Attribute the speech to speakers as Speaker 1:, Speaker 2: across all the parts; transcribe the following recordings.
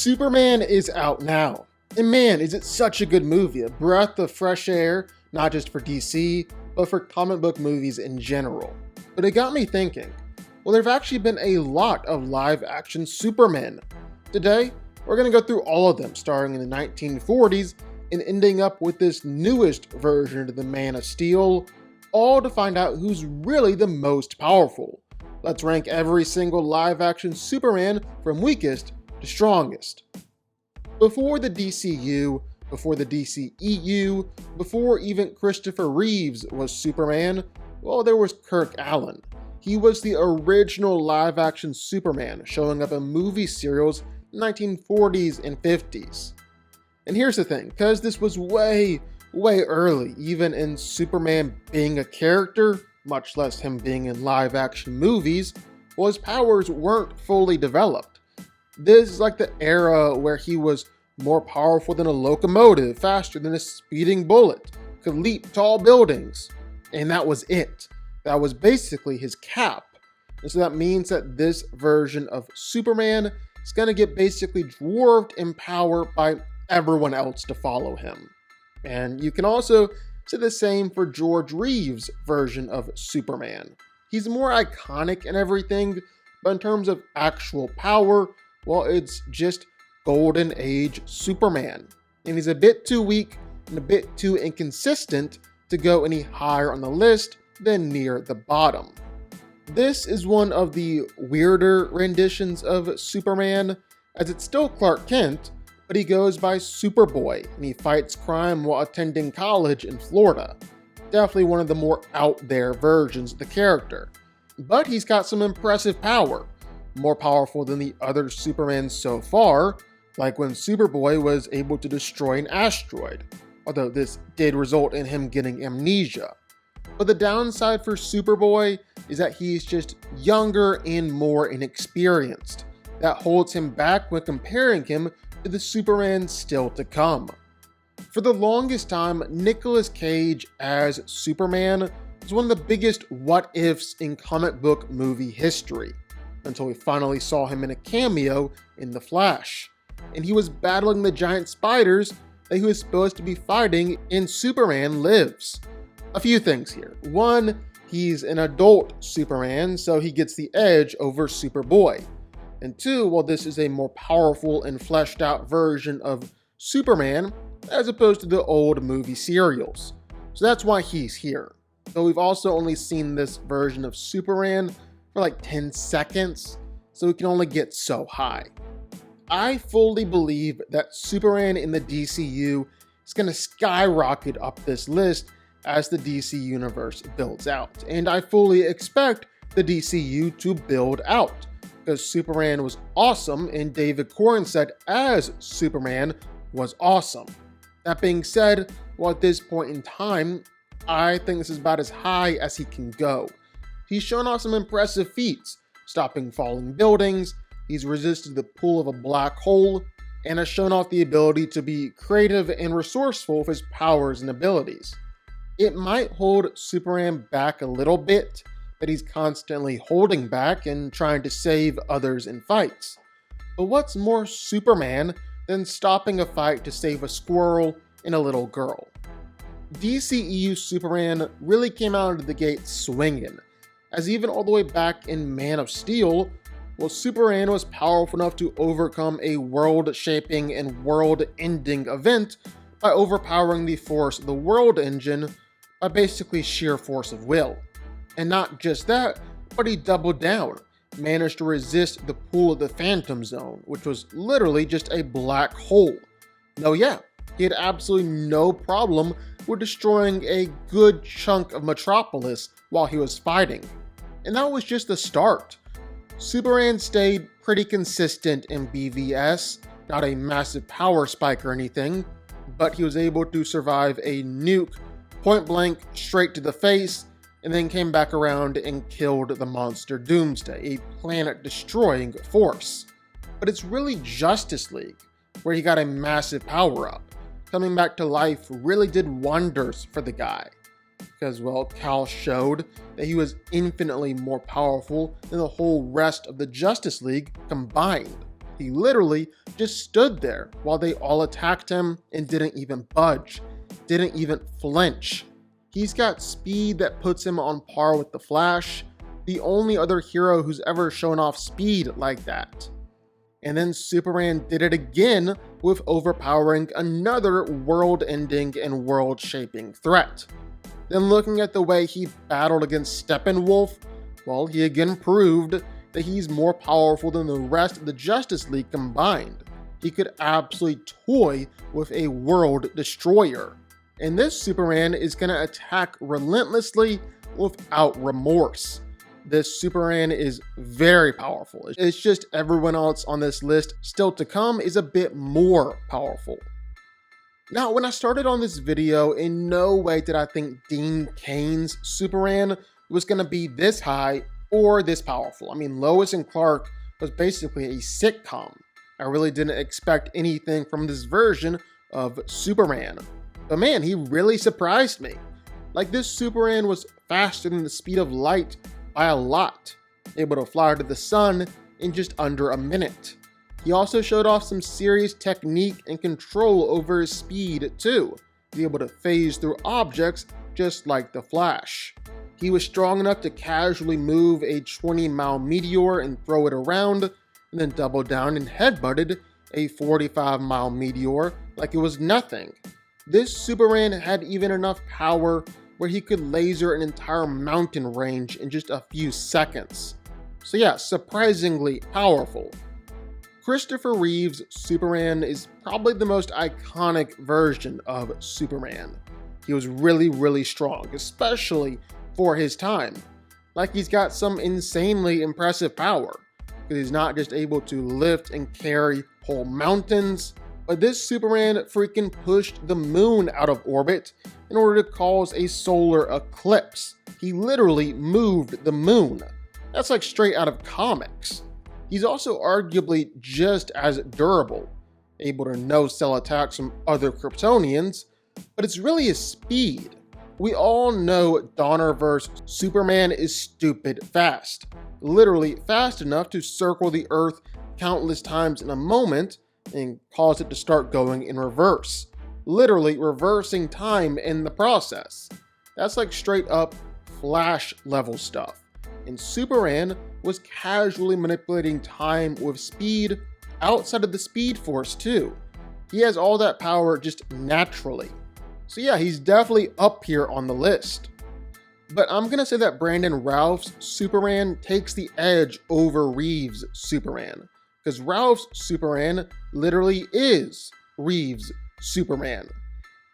Speaker 1: Superman is out now, and man, is it such a good movie, a breath of fresh air, not just for DC, but for comic book movies in general. But it got me thinking, well, there have actually been a lot of live-action Supermen. Today, we're going to go through all of them, starting in the 1940s and ending up with this newest version of the Man of Steel, all to find out who's really the most powerful. Let's rank every single live-action Superman from weakest to strongest. Before the DCU, before the DCEU, before even Christopher Reeves was Superman, well, there was Kirk Alyn. He was the original live-action Superman, showing up in movie serials in the 1940s and 50s. And here's the thing, because this was way early, even in Superman being a character, much less him being in live-action movies, well, his powers weren't fully developed. This is like the era where he was more powerful than a locomotive, faster than a speeding bullet, could leap tall buildings, and that was it. That was basically his cap. And so that means that this version of Superman is going to get basically dwarfed in power by everyone else to follow him. And you can also say the same for George Reeves' version of Superman. He's more iconic and everything, but in terms of actual power, well, it's just Golden Age Superman. And he's a bit too weak and a bit too inconsistent to go any higher on the list than near the bottom. This is one of the weirder renditions of Superman, as it's still Clark Kent, but he goes by Superboy and he fights crime while attending college in Florida. Definitely one of the more out there versions of the character. But he's got some impressive power. More powerful than the other Supermans so far, like when Superboy was able to destroy an asteroid, although this did result in him getting amnesia. But the downside for Superboy is that he's just younger and more inexperienced. That holds him back when comparing him to the Superman still to come. For the longest time, Nicolas Cage as Superman was one of the biggest what-ifs in comic book movie history, until we finally saw him in a cameo in The Flash. And he was battling the giant spiders that he was supposed to be fighting in Superman Lives. A few things here. One, he's an adult Superman, so he gets the edge over Superboy. And two, well, this is a more powerful and fleshed out version of Superman as opposed to the old movie serials. So that's why he's here. Though we've also only seen this version of Superman for like 10 seconds, so we can only get so high. I fully believe that Superman in the DCU is going to skyrocket up this list as the DC universe builds out, and I fully expect the DCU to build out, because Superman was awesome and David Cornsett as Superman was awesome. That being said, well, at this point in time, I think this is about as high as he can go. He's shown off some impressive feats, stopping falling buildings, he's resisted the pull of a black hole, and has shown off the ability to be creative and resourceful with his powers and abilities. It might hold Superman back a little bit, that he's constantly holding back and trying to save others in fights. But what's more Superman than stopping a fight to save a squirrel and a little girl? DCEU Superman really came out of the gate swinging, as even all the way back in Man of Steel, well, Superman was powerful enough to overcome a world-shaping and world-ending event by overpowering the force of the World Engine by basically sheer force of will. And not just that, but he doubled down, managed to resist the pull of the Phantom Zone, which was literally just a black hole. No, yeah, he had absolutely no problem with destroying a good chunk of Metropolis while he was fighting. And that was just the start. Superman stayed pretty consistent in BVS, not a massive power spike or anything, but he was able to survive a nuke point blank straight to the face, and then came back around and killed the monster Doomsday, a planet-destroying force. But it's really Justice League where he got a massive power-up. Coming back to life really did wonders for the guy. Because, well, Kal showed that he was infinitely more powerful than the whole rest of the Justice League combined. He literally just stood there while they all attacked him and didn't even budge, didn't even flinch. He's got speed that puts him on par with the Flash, the only other hero who's ever shown off speed like that. And then Superman did it again with overpowering another world-ending and world-shaping threat. Then looking at the way he battled against Steppenwolf, well, he again proved that he's more powerful than the rest of the Justice League combined. He could absolutely toy with a world destroyer. And this Superman is going to attack relentlessly without remorse. This Superman is very powerful. It's just everyone else on this list still to come is a bit more powerful. Now, when I started on this video, in no way did I think Dean Cain's Superman was going to be this high or this powerful. I mean, Lois and Clark was basically a sitcom. I really didn't expect anything from this version of Superman. But man, he really surprised me. Like, this Superman was faster than the speed of light by a lot, able to fly to the sun in just under a minute. He also showed off some serious technique and control over his speed too, to be able to phase through objects just like the Flash. He was strong enough to casually move a 20-mile meteor and throw it around, and then double down and headbutted a 45-mile meteor like it was nothing. This Superman had even enough power where he could laser an entire mountain range in just a few seconds. So yeah, surprisingly powerful. Christopher Reeve's Superman is probably the most iconic version of Superman. He was really strong, especially for his time. Like, he's got some insanely impressive power, because he's not just able to lift and carry whole mountains, but this Superman freaking pushed the moon out of orbit in order to cause a solar eclipse. He literally moved the moon. That's like straight out of comics. He's also arguably just as durable, able to no-cell attacks from other Kryptonians, but it's really his speed. We all know Donnerverse Superman is stupid fast, literally fast enough to circle the Earth countless times in a moment and cause it to start going in reverse, literally reversing time in the process. That's like straight up Flash level stuff. And Superman was casually manipulating time with speed outside of the Speed Force too. He has all that power just naturally. So yeah, he's definitely up here on the list. But I'm gonna say that Brandon Routh's Superman takes the edge over Reeves' Superman, because Routh's Superman literally is Reeves' Superman.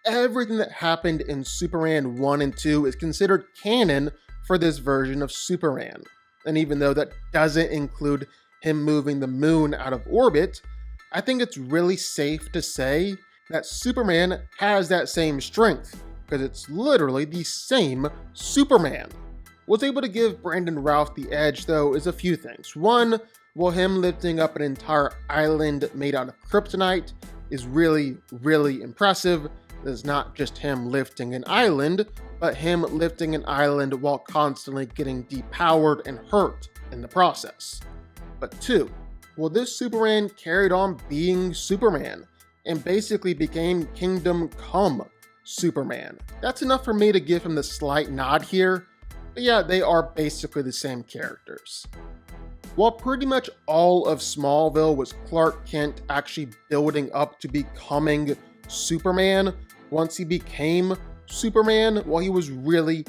Speaker 1: Everything that happened in Superman 1 and 2 is considered canon for this version of Superman. And even though that doesn't include him moving the moon out of orbit, I think it's really safe to say that Superman has that same strength, because it's literally the same Superman. What's able to give Brandon Routh the edge, though, is a few things. One, well, him lifting up an entire island made out of kryptonite is really impressive. It's not just him lifting an island, but him lifting an island while constantly getting depowered and hurt in the process. But two, well, this Superman carried on being Superman and basically became Kingdom Come Superman. That's enough for me to give him the slight nod here, but yeah, they are basically the same characters. While pretty much all of Smallville was Clark Kent actually building up to becoming Superman, once he became Superman, well, he was really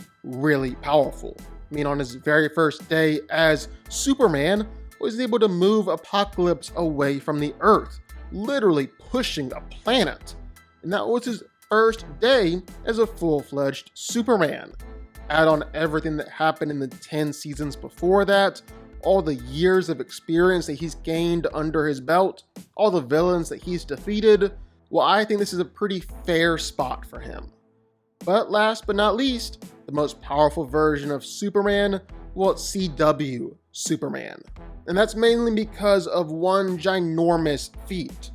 Speaker 1: powerful. I mean, on his very first day as Superman, was able to move Apocalypse away from the Earth, literally pushing a planet. And that was his first day as a full-fledged Superman. Add on everything that happened in the 10 seasons before that, all the years of experience that he's gained under his belt, all the villains that he's defeated, well, I think this is a pretty fair spot for him. But last but not least, the most powerful version of Superman, well, it's CW Superman. And that's mainly because of one ginormous feat.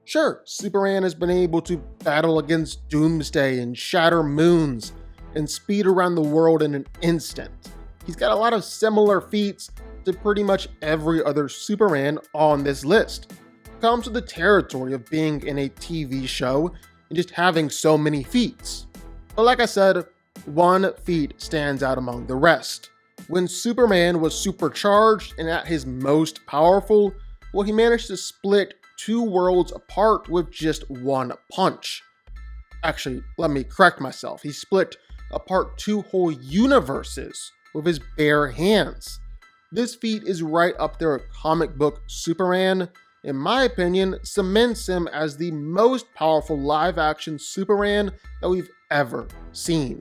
Speaker 1: Sure, Superman has been able to battle against Doomsday and shatter moons and speed around the world in an instant. He's got a lot of similar feats to pretty much every other Superman on this list. comes with the territory of being in a TV show and just having so many feats. But like I said, one feat stands out among the rest. When Superman was supercharged and at his most powerful, well, he managed to split two worlds apart with just one punch. Actually, let me correct myself. He split apart two whole universes with his bare hands. This feat is right up there with comic book Superman. In my opinion, cements him as the most powerful live-action Superman that we've ever seen.